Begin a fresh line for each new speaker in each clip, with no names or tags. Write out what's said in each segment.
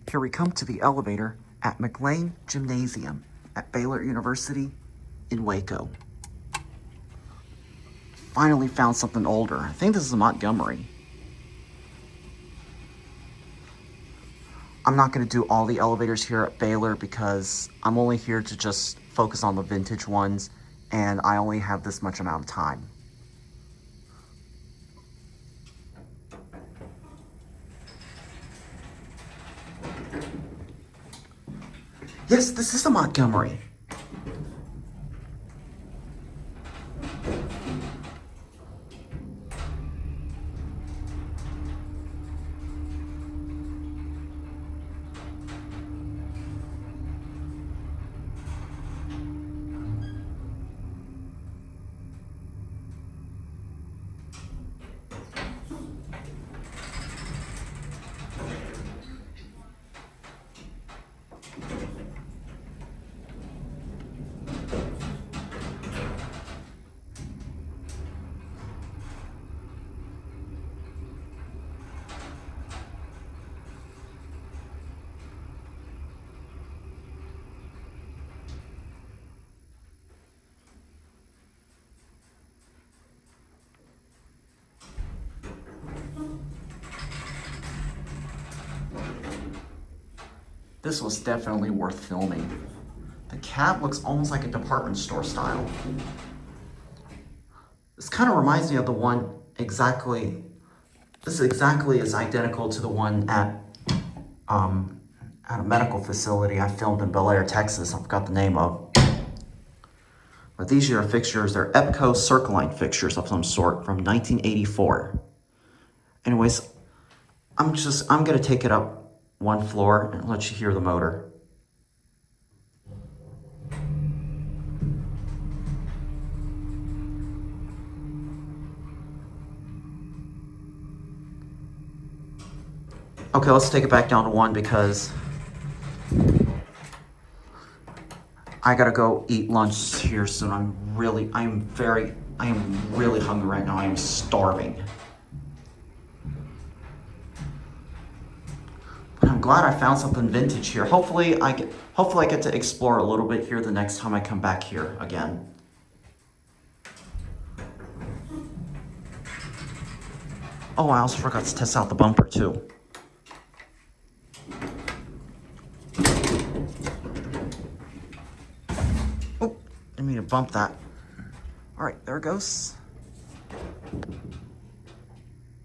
Here we come to the elevator at McLean Gymnasium at Baylor University in Waco. Finally found something older. I think this is a Montgomery. I'm not going to do all the elevators here at Baylor because I'm only here to just focus on the vintage ones, and I only have this much amount of time. Yes, this is a Montgomery. This was definitely worth filming. The cab looks almost like a department store style. This kind of reminds me of the one exactly, this exactly is identical to the one at a medical facility I filmed in Baylor, Texas. I forgot the name of. But these are fixtures, they're Epco Circle-Line fixtures of some sort from 1984. Anyways, I'm gonna take it up one floor and let you hear the motor. Okay, let's take it back down to one because I gotta go eat lunch here soon. I am really hungry right now. I am starving. But I'm glad I found something vintage here. Hopefully I get to explore a little bit here the next time I come back here again. Oh, I also forgot to test out the bumper too. Oh, didn't mean to bump that. All right, there it goes.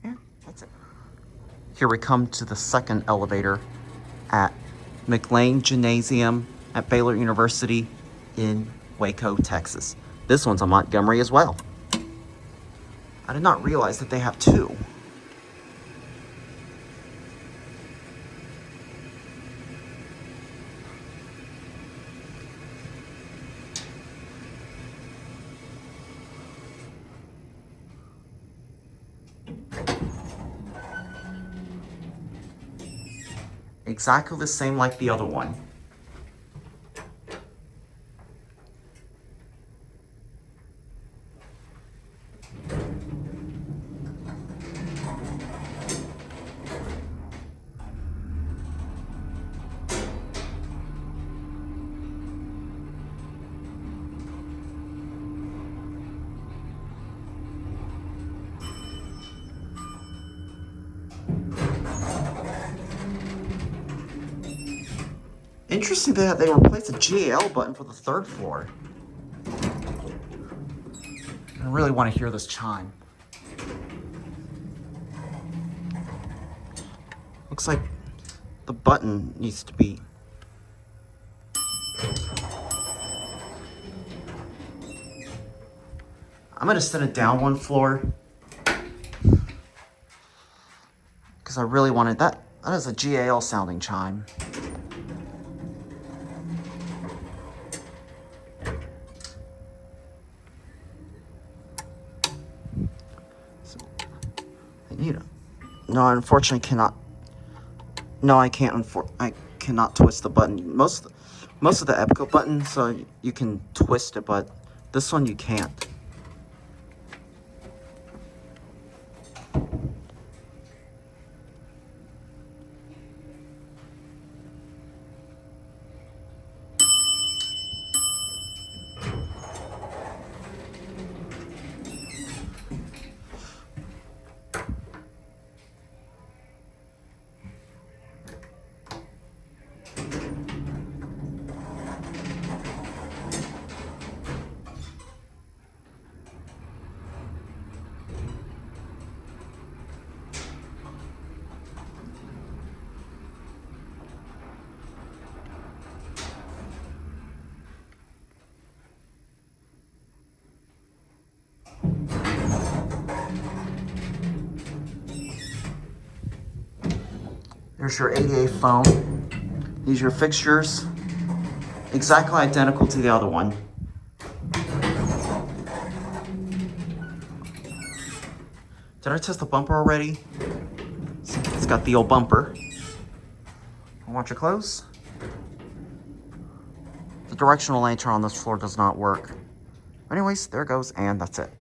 Yeah, that's it. Here we come to the second elevator at McLean Gymnasium at Baylor University in Waco, Texas. This one's a Montgomery as well. I did not realize that they have two. Exactly the same like the other one. Interesting that they replaced the GAL button for the third floor. I really want to hear this chime. Looks like the button needs to be... I'm going to set it down one floor because I really wanted that. That is a GAL sounding chime. No, I unfortunately cannot. No, I can't. I cannot twist the button. Most of the Epco buttons, you can twist it, but this one you can't. Here's your ADA foam. These are your fixtures. Exactly identical to the other one. Did I test the bumper already? It's got the old bumper. Watch it close. The directional lantern on this floor does not work. Anyways, there it goes, and that's it.